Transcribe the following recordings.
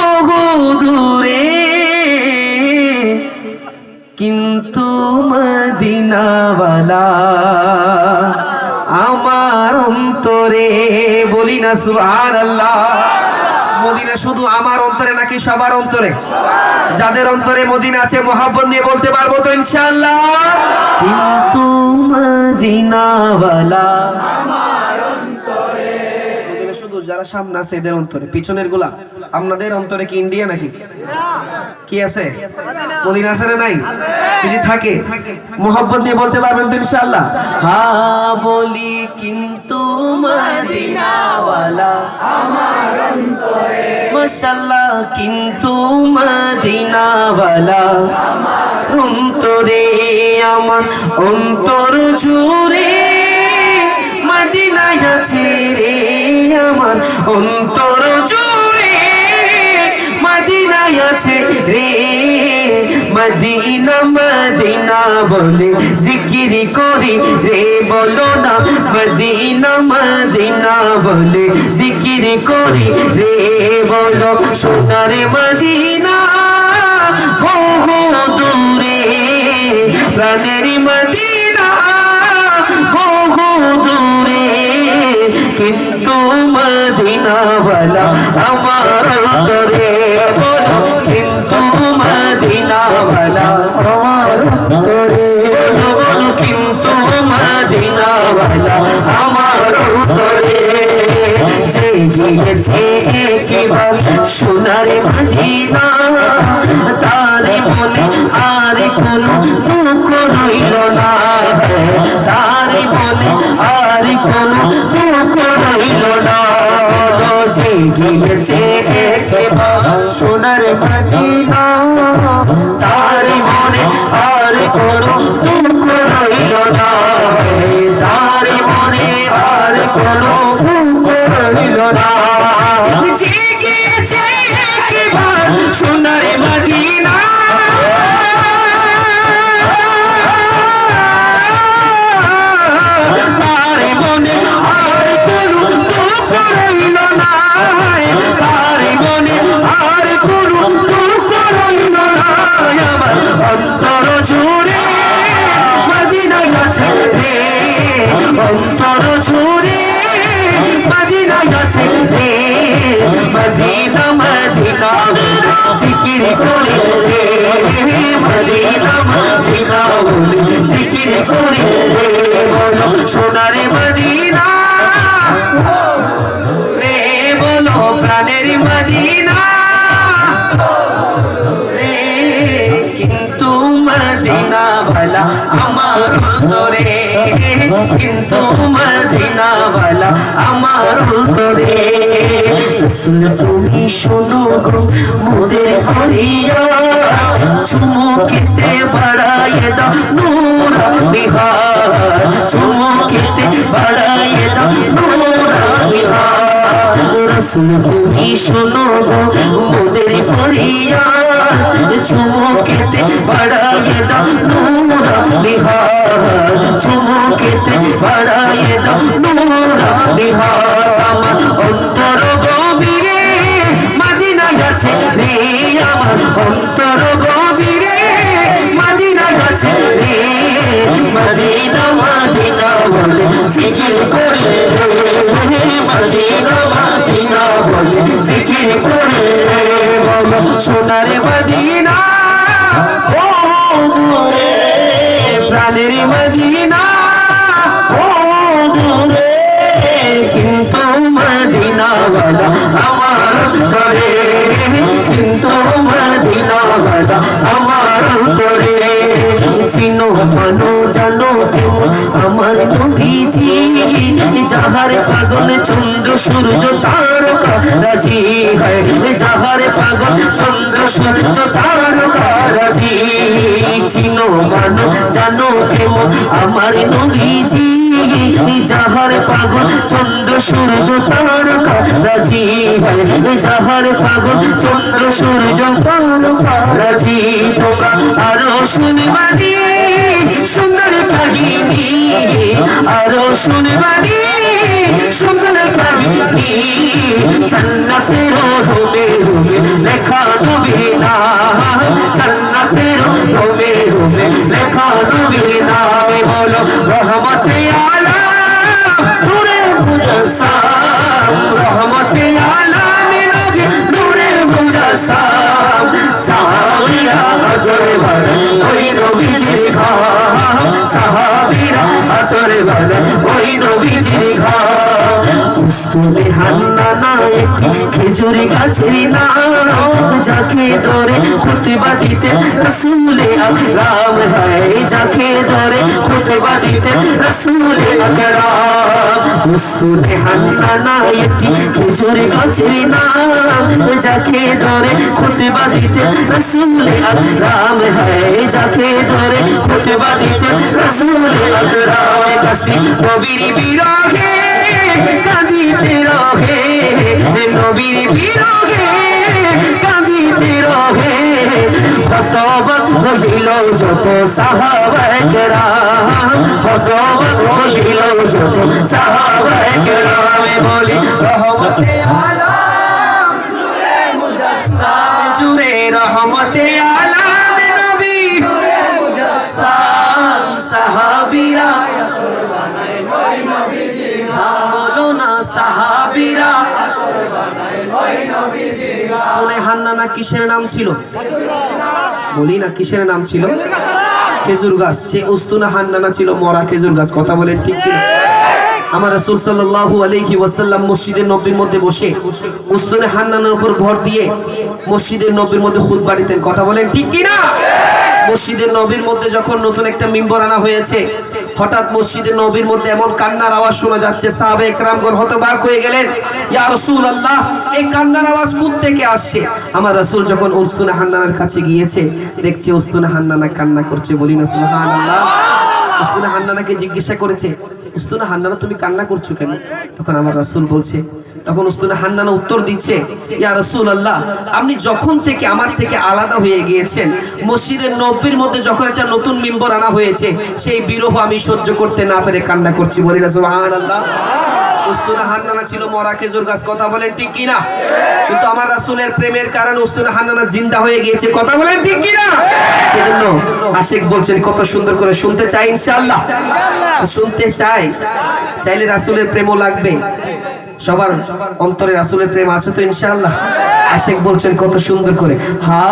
বহু দূরে কিন্তু মদিনাওয়ালা আমার অন্তরে। বলি না সুবহানাল্লাহ। মদিনা শুধু আমার অন্তরে নাকি সবার অন্তরে? যাদের অন্তরে মদিনা আছে মোহাব্বত নিয়ে বলতে পারবো তো ইনশাআল্লাহ। কিন্তু মদিনাওয়ালা আমার অন্তরে। মদিনা শুধু যারা সামনে আছে এদের অন্তরে, পিছনের গুলা আপনাদের অন্তরে কি ইন্ডিয়া নাকি? কি আছে? মদিনা আছে না নাই? যদি থাকে মোহাব্বত নিয়ে বলতে পারবেন তো ইনশাআল্লাহ। হ্যাঁ বলি কিন্তু মদিনাওয়ালা আমার অন্তরে। মাশাআল্লাহ কিন্তু মদিনাওয়ালা আমার অন্তরে। আমার অন্তর জুড়ে মদিনায় আছে রে। আমার অন্তর জুড়ে মদিনায় আছে রে। মদিনা মদিনা বলে জিকির করি রে। বলো না মদিনা মদিনা বলে জিকির করি রে। বলো সোনার মদিনা বহু দূরে প্রাণের মদিনা বহু দূরে কিন্তু মদিনাওয়ালা আমার অন্তরে। বলো কিন্তু মদিনাওয়ালা আমার অন্তরে। বলো কিন্তু মদিনাওয়ালা আমার অন্তরে। যে গিয়েছে একবার সোনার মদিনা তার মনে আর কোনো দুঃখ রইল না। তার মনে আর কোনো দুঃখ রইল না। যে গিয়েছে একবার সোনার মদিনা তার মনে আর কোনো দুঃখ রইল না। তার মনে আর কোনো দুঃখ রইল না। যে গিয়েছে একবার সোনার মদিনা তার মনে আর কোনো দুঃখ রইল না। তার মনে আর কোনো দুঃখ রইল না। আমার অন্তর জুড়ে মদিনায় আছে রে। অন্তর জুড়ে মদিনায় আছে রে। মদিনা মদিনা জিকির করে রে। মদিনা মদিনা বলে জিকির করে রে। বলো সোনার মদিনা রে। বলো প্রাণের মদিনা রে। কিন্তু মদিনাওয়ালা আমার অন্তরে। কিন্তু মদিনাওয়ালা আমার অন্তরে। রাসূল তুমি শোনো গো মোদের ফরিয়াদ। চুমুকেতে বাড়ায়ে দাও নূর বিহার। চুমুকেতে বাড়ায়ে দাও নূর বিহার। রাসূল তুমি শোনো গো মোদের ফরিয়াদ। চুমুকেতে বাড়ায়ে দাও নূর বিহার। চুমুকেতে বাড়ায়ে দাও নূর বিহার। আমার অন্তর গভীরে মদিনায় আছে রে। আমার অন্তর গভীরে মদিনায় আছে রে। মদিনা মদিনা বলে জিকির করে রে। মদিনা মদিনা বলে জিকির করে রে। বলো সোনার মদিনা ও দূরে প্রাণের মদিনা ও দূরে কিন্তু মদিনাওয়ালা আমার অন্তরে। কিন্তু মদিনাওয়ালা আমার অন্তরে। চিনো মানো জানো কেমন আমার নবীজি। যাহার পাগল চন্দ্র সূর্য তারকা রাজি হয়। যাহার পাগল চন্দ্র সূর্য তারকা রাজি। চিনো মানো জানো কেমন আমার নবীজি। যাহার পাগল চন্দ্র সূর্য তারকা রাজি হয়। যাহার পাগল চন্দ্র সূর্য তারকা রাজি। তোমরা আরো শুনবানি সুন্দর কাহিনী। আরো শুনবানি সুন্দর কাহিনী। জান্নাতের রূপে রূপে রহমতে আলাম নূরে মুজাসসাম রহমতে আলাম নবী নূরে মুজাসসাম সাহাবীরা আতরে ভরা ওই নবীজির ঘাম সাহাবীরা আতরে ভরা ওই নবীজির ঘাম উস্তুনে হান্নানা একটি খেজুর গাছের নাম যাকে ধরে খুতবা দিতে রাসূলে আকরাম হয় যাকে ধরে খুতবা দিতে রাসূলে আকরাম উস্তুনে হান্নানা একটি খেজুর গাছের নাম যাকে ধরে খুতবা দিতে রাসূলে আকরাম হয় যাকে ধরে খুতবা দিতে রাসূলে আকরাম গাছটি নবীর বিরহে কাঁদিতে রহে নবীর বিরহে কাঁদিতে রহে হতবাক হইল যত সাহাবায়ে কেরাম হতবাক হইল যত সাহাবায়ে কেরাম বলি রহমতে আলাম নূরে মুজাসসাম জুরে রহমতে আলাম নবী নূরে মুজাসসাম সাহাবীরা সাহাবীরা উস্তুনে হান্নানা কিসের নাম ছিল বলি না কিসের নাম ছিল খেজুর গাছ সে উস্তুনে হান্নানা ছিল মরা খেজুর গাছ কথা বলেন ঠিক কি আমার রাসূল সাল্লাল্লাহু আলাইহি ওয়াসাল্লাম মসজিদে নববীর মধ্যে বসে উস্তুনে হান্নানার উপর ভর দিয়ে মসজিদে নববীর মধ্যে খুতবা দিতেন কথা বলেন ঠিক কি না মসজিদের নবীর মধ্যে যখন নতুন একটা মিম্বর আনা হয়েছে হঠাৎ মসজিদের নবীর মধ্যে এমন কান্নার আওয়াজ শোনা যাচ্ছে সাহাবায়ে কেরামগণ হতবাক হয়ে গেলেন ইয়া রাসূলুল্লাহ এই কান্নার আওয়াজ কোথা থেকে আসছে আমার রাসূল যখন উস্তুনে হান্নানার কাছে গিয়েছে দেখছে উস্তুনে হান্নানা কান্না করছে বলি না সুবহানাল্লাহ উস্তুনে হান্নানাকে জিজ্ঞাসা করেছে উস্তুনে হান্নানা তুমি কান্না করছো কেন তখন আমার রাসূল বলছে তখন উস্তুনে হান্নানা উত্তর দিচ্ছে ইয়া রাসূলুল্লাহ আপনি যখন থেকে আমার থেকে আলাদা হয়ে গিয়েছেন মসজিদের নববীর মধ্যে যখন একটা নতুন মিম্বর আনা হয়েছে সেই বিরহ আমি সহ্য করতে না পেরে কান্না করছি বলি না সুবহানাল্লাহ উস্তুনে হান্নানা ছিল মরা খেজুর গাছ কথা বলেন ঠিক কি না কিন্তু আমার রাসূলের প্রেমের কারণে উস্তুনে হান্নানা জিন্দা হয়ে গিয়েছে কথা বলেন ঠিক কি না সেজন্য আশিক বলছেন কত সুন্দর করে শুনতে চাই ইনশাআল্লাহ শুনতে চাই চাইলে রাসূলের প্রেমও লাগবে সবার অন্তরে রাসূলের প্রেম আছে তো ইনশাআল্লাহ আশিক বলছেন কত সুন্দর করে হা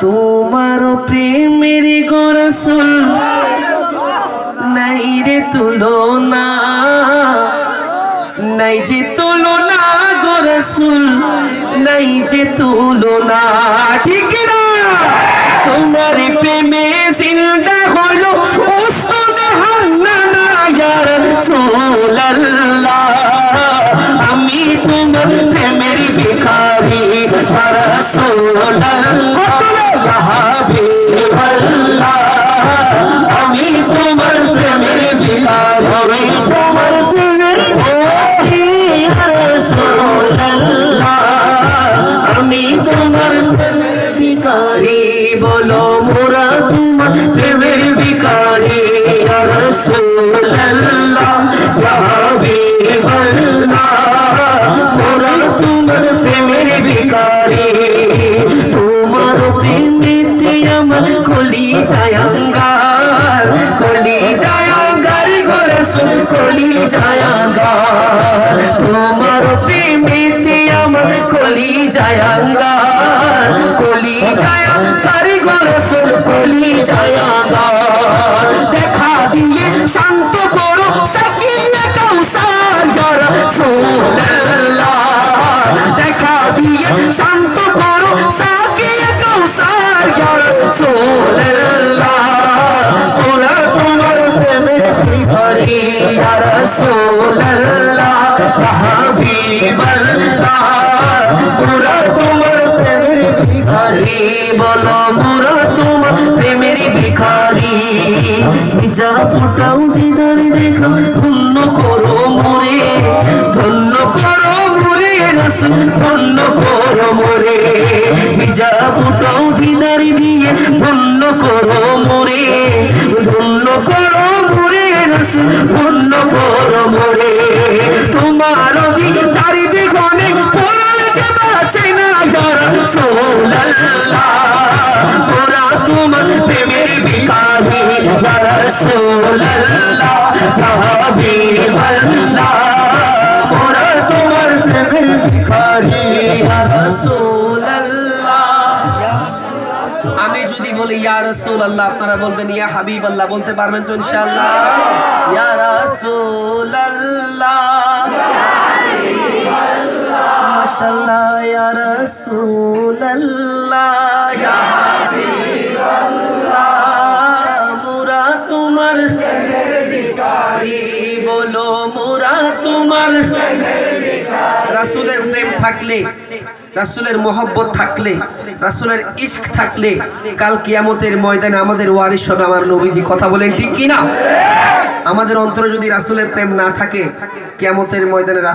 তোমার প্রেমের গো রাসূল নাই রে তুলনা নাই যে তুলনা গো রাসূল নাই যে তুলনা ঠিক না তোমার প্রেমে জিন্দা হলো উস্তুনে হান্নানা ইয়া রাসূলুল্লাহ আমি তোমার প্রেমের ভিখারি ইয়া রাসূলুল্লাহ ইয়া হাবিবাল্লাহ আমি তোমার প্রেমের ভিখারি তোমার প্রেমের ইয়া রাসূলুল্লাহ আমি তোমার প্রেমের ভিখারি বলো মোরা তোমার প্রেমের ভিখারি ইয়া রাসূলুল্লাহ ইয়া হাবিবাল্লাহ মোরা তোমার প্রেমের ভিখারি তোমার প্রেমেতে আমার কলি জায়াঙ্গার গো রাসূল কলি জায়াঙ্গার তোমার প্রেমেতে আমার কলি জায়াঙ্গার গো রাসূল কলি জায়াঙ্গার দেখা দিয়ে শান্ত করো সাকিনা কাউসার ইয়া রাসূলুল্লাহ দেখা দিয়ে শান্ত করো সাকিনা কাউসার ইয়া রাসূলুল্লাহ ওরা তোমার প্রেমের ভিখারি ইয়া রাসূলুল্লাহ ইয়া হাবিবাল্লাহ ওরা তোমার প্রেমের ভিখারি বলো মোরা তোমার প্রেমের ভিখারি হিজাব ফুটাও দিদার দেখা ধন্য করো মোরে রাসূল ধন্য করো মোরে হিজাব ফুটাও দিদার দিয়ে ধন্য করো মোরে রাসূল ধন্য করো মোরে তোমার দিদার বিগনে পড়ে যাচ্ছে না ইয়া রাসূলুল্লাহ ওরা তোমার প্রেমের ভিখারি ইয়া রাসূল ভিখারি ইয়া রাসূলুল্লাহ। আমি যদি বলি ইয়া রাসূলুল্লাহ, আপনারা বলবেন ইয়া হাবিবাল্লাহ, বলতে পারবেন তো ইনশাআল্লাহ? ইয়া রাসূলুল্লাহ, মাশাআল্লাহ, ইয়া রাসূলুল্লাহ, ইয়া হাবিবাল্লাহ, মোরা তোমার ভিখারি, বলো মোরা তোমার। রাসূলের প্রেম থাকলে, রাসূলের মহব্বত থাকলে, রাসূলের ইশক থাকলে কাল কিয়ামতের ময়দানে আমাদের ওয়ারিস হবে আমার নবীজি। কথা বলেন ঠিক কিনা? আমাদের অন্তরে যদি রাসূলের প্রেম না থাকে, কিয়ামতের ময়দানে